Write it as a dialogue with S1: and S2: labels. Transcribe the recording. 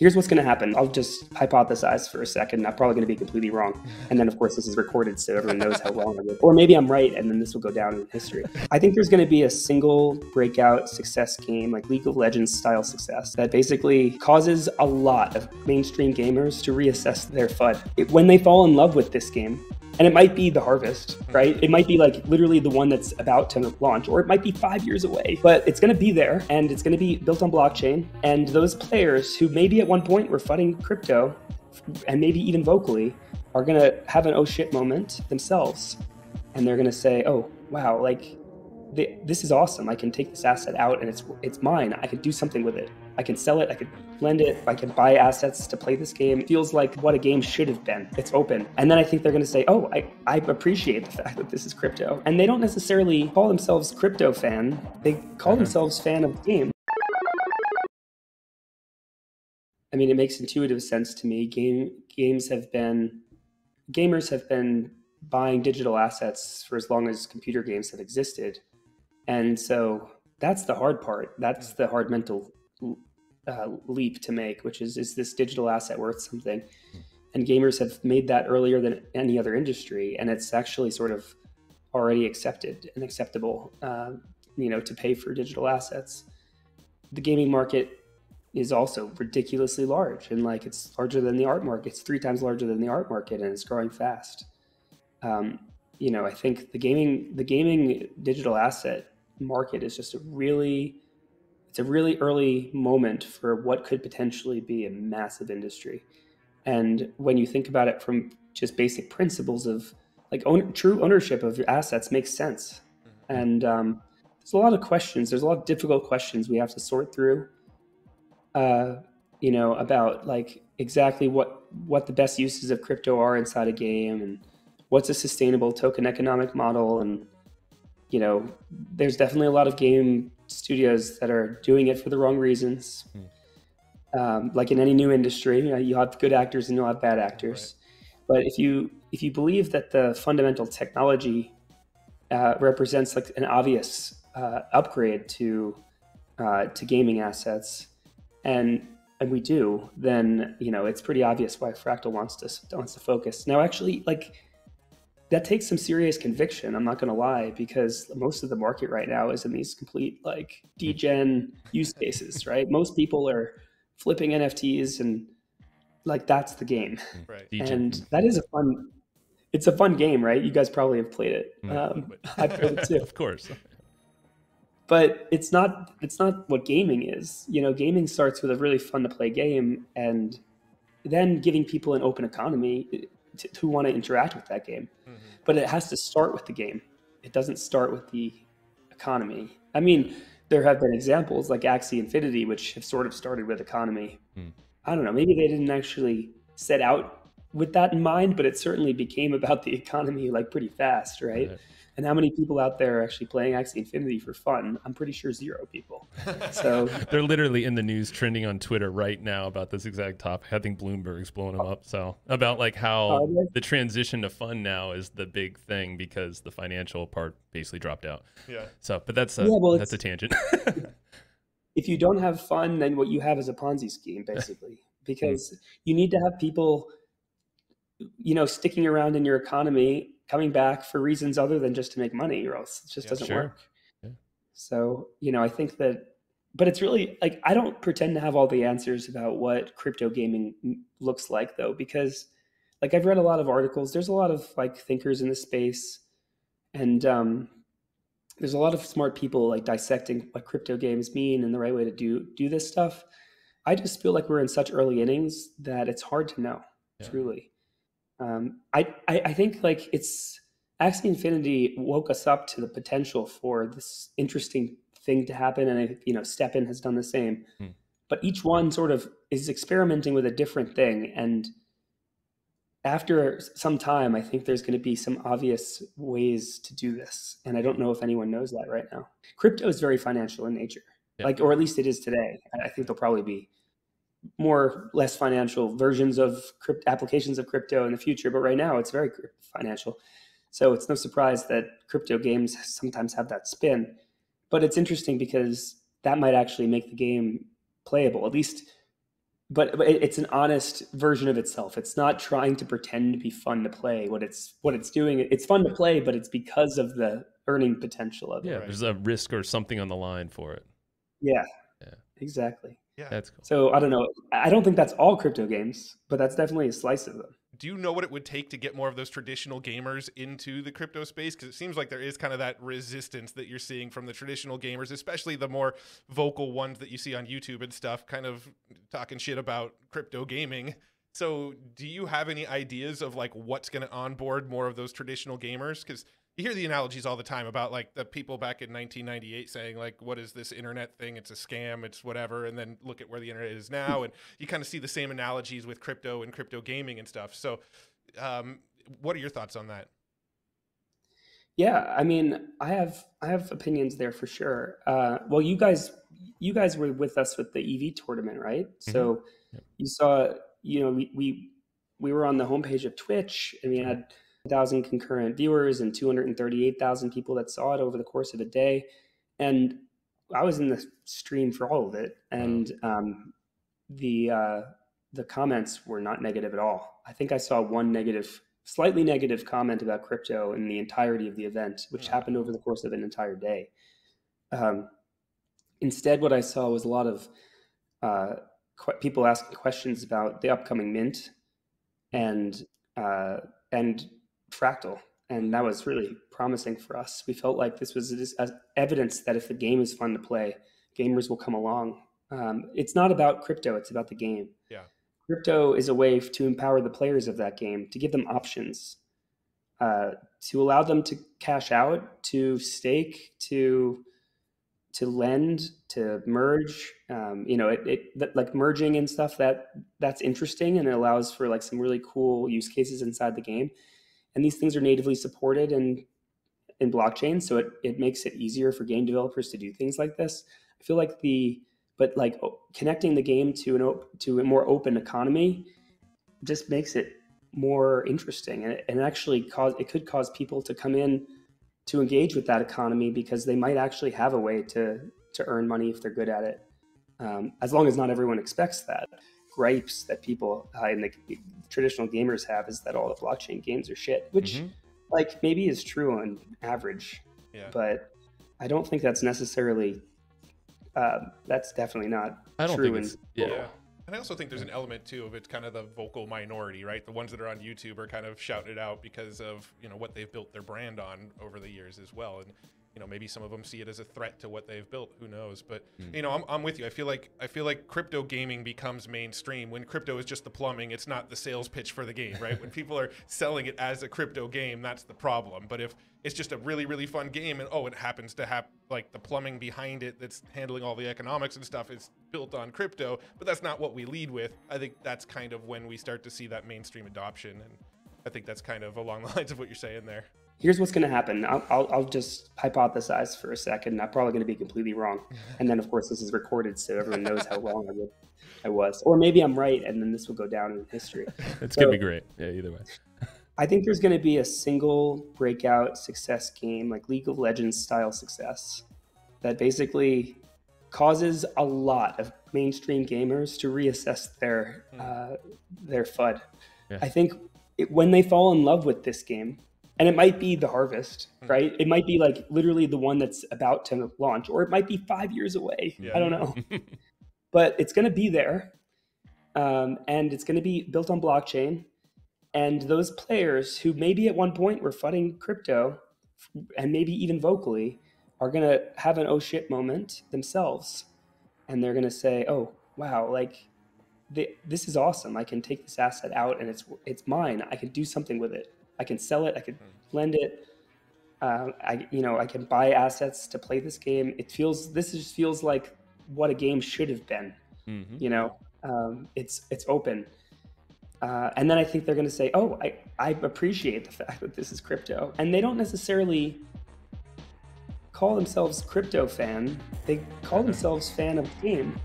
S1: here's what's going to happen. I'll just hypothesize for a second. I'm probably going to be completely wrong. And then, of course, this is recorded so everyone knows how wrong I was. Or maybe I'm right, and then this will go down in history. I think there's going to be a single breakout success game, like League of Legends style success, that basically causes a lot of mainstream gamers to reassess their FUD. When they fall in love with this game, and it might be the Harvest, right? It might be like literally the one that's about to launch, or it might be 5 years away, but it's going to be there and it's going to be built on blockchain. And those players who maybe at one point were FUDing crypto and maybe even vocally are going to have an oh shit moment themselves. And they're going to say, oh, wow, like this is awesome. I can take this asset out and it's mine. I could do something with it. I can sell it. I could lend it. I can buy assets to play this game. It feels like what a game should have been. It's open. And then I think they're going to say, oh, I appreciate the fact that this is crypto. And they don't necessarily call themselves crypto fan. They call themselves fan of the game. I mean, it makes intuitive sense to me. Gamers have been buying digital assets for as long as computer games have existed. And so that's the hard part. That's the hard mental leap to make, which is this digital asset worth something? And gamers have made that earlier than any other industry. And it's actually sort of already accepted and acceptable, to pay for digital assets. The gaming market is also ridiculously large, and like it's larger than the art market. It's 3 times larger than the art market, and it's growing fast. I think the gaming digital asset market is just a really early moment for what could potentially be a massive industry. And when you think about it from just basic principles of like true ownership of your assets makes sense. And there's a lot of questions. There's a lot of difficult questions we have to sort through, about like exactly what the best uses of crypto are inside a game and what's a sustainable token economic model. And, there's definitely a lot of game studios that are doing it for the wrong reasons. Like in any new industry, you have good actors and you'll have bad actors. Right. But if you believe that the fundamental technology represents like an obvious upgrade to gaming assets, and we do, then it's pretty obvious why Fractal wants to focus. Now, actually, like that takes some serious conviction. I'm not going to lie, because most of the market right now is in these complete like degen use cases, right? Most people are flipping NFTs, and like that's the game.
S2: Right.
S1: And that is it's a fun game, right? You guys probably have played it. I've played it too.
S2: Of course.
S1: But it's not what gaming is. Gaming starts with a really fun to play game, and then giving people an open economy who want to interact with that game. But it has to start with the game. It doesn't start with the economy. I mean, there have been examples like Axie Infinity, which have sort of started with economy. I don't know, maybe they didn't actually set out with that in mind, but it certainly became about the economy like pretty fast, right? And how many people out there are actually playing Axie Infinity for fun? I'm pretty sure 0 people. So
S2: they're literally in the news trending on Twitter right now about this exact topic. I think Bloomberg's blowing them up. So about like how the transition to fun now is the big thing because the financial part basically dropped out. Yeah. So, but that's a tangent.
S1: If you don't have fun, then what you have is a Ponzi scheme, basically, because you need to have people, sticking around in your economy, coming back for reasons other than just to make money, or else it just doesn't work. Yeah. So, I think that, but it's really like, I don't pretend to have all the answers about what crypto gaming looks like though, because like I've read a lot of articles, there's a lot of like thinkers in the space, and there's a lot of smart people like dissecting what crypto games mean and the right way to do this stuff. I just feel like we're in such early innings that it's hard to know, truly. I think like Axie Infinity woke us up to the potential for this interesting thing to happen, and Stepin has done the same. But each one sort of is experimenting with a different thing, and after some time, I think there's going to be some obvious ways to do this, and I don't know if anyone knows that right now. Crypto is very financial in nature, or at least it is today. I think there'll probably be less financial versions of applications of crypto in the future, but right now it's very financial. So it's no surprise that crypto games sometimes have that spin. But it's interesting because that might actually make the game playable, at least but it's an honest version of itself. It's not trying to pretend to be fun to play. What it's doing, it's fun to play, but it's because of the earning potential of it.
S2: Yeah, there's a risk or something on the line for it.
S1: Yeah, exactly.
S3: Yeah,
S2: that's cool.
S1: So I don't know. I don't think that's all crypto games, but that's definitely a slice of them.
S3: Do you know what it would take to get more of those traditional gamers into the crypto space? Because it seems like there is kind of that resistance that you're seeing from the traditional gamers, especially the more vocal ones that you see on YouTube and stuff, kind of talking shit about crypto gaming. So do you have any ideas of like what's going to onboard more of those traditional gamers? Because you hear the analogies all the time about like the people back in 1998 saying like, what is this internet thing? It's a scam. It's whatever. And then look at where the internet is now. And you kind of see the same analogies with crypto and crypto gaming and stuff. So what are your thoughts on that?
S1: Yeah, I mean, I have opinions there for sure. Well, you guys were with us with the EV tournament, right? So you saw, we were on the homepage of Twitch, and we had 1,000 concurrent viewers and 238,000 people that saw it over the course of a day. And I was in the stream for all of it. And the comments were not negative at all. I think I saw one slightly negative comment about crypto in the entirety of the event, which happened over the course of an entire day. Instead, what I saw was a lot of people asking questions about the upcoming mint and Fractal, and that was really promising for us. We felt like this was evidence that if the game is fun to play, gamers will come along. It's not about crypto, it's about the game.
S3: Yeah.
S1: Crypto is a way to empower the players of that game, to give them options, to allow them to cash out, to stake, to lend, to merge. Like merging and stuff, that's interesting, and it allows for like some really cool use cases inside the game. And these things are natively supported in blockchain, so it makes it easier for game developers to do things like this. I feel like connecting the game to a more open economy just makes it more interesting, and actually it could cause people to come in to engage with that economy, because they might actually have a way to earn money if they're good at it, as long as not everyone expects that. Gripes that people in the traditional gamers have is that all the blockchain games are shit, which like maybe is true on average, but I don't think that's necessarily that's definitely not true.
S3: And I also think there's an element too of it's kind of the vocal minority, right? The ones that are on YouTube are kind of shouting it out because of what they've built their brand on over the years as well. And maybe some of them see it as a threat to what they've built. Who knows? But I'm with you. I feel like crypto gaming becomes mainstream when crypto is just the plumbing. It's not the sales pitch for the game, right? When people are selling it as a crypto game, that's the problem. But if it's just a really, really fun game, and it happens to have like the plumbing behind it that's handling all the economics and stuff is built on crypto, but that's not what we lead with. I think that's kind of when we start to see that mainstream adoption, and I think that's kind of along the lines of what you're saying there.
S1: Here's what's going to happen. I'll just hypothesize for a second. I'm probably going to be completely wrong. And then, of course, this is recorded, so everyone knows how wrong I was. Or maybe I'm right, and then this will go down in history.
S2: It's going to be great. Yeah, either way.
S1: I think there's going to be a single breakout success game, like League of Legends style success, that basically causes a lot of mainstream gamers to reassess their FUD. Yeah. I think when they fall in love with this game, and it might be the Harvest, right? It might be like literally the one that's about to launch, or it might be 5 years away. Yeah. I don't know. But it's going to be there, and it's going to be built on blockchain. And those players who maybe at one point were FUDing crypto, and maybe even vocally, are going to have an oh shit moment themselves. And they're going to say, oh, wow, like this is awesome. I can take this asset out and it's mine. I can do something with it. I can sell it. I can lend it. I can buy assets to play this game. This just feels like what a game should have been. It's open. And then I think they're going to say, oh, I appreciate the fact that this is crypto. And they don't necessarily call themselves crypto fan. They call themselves fan of the game.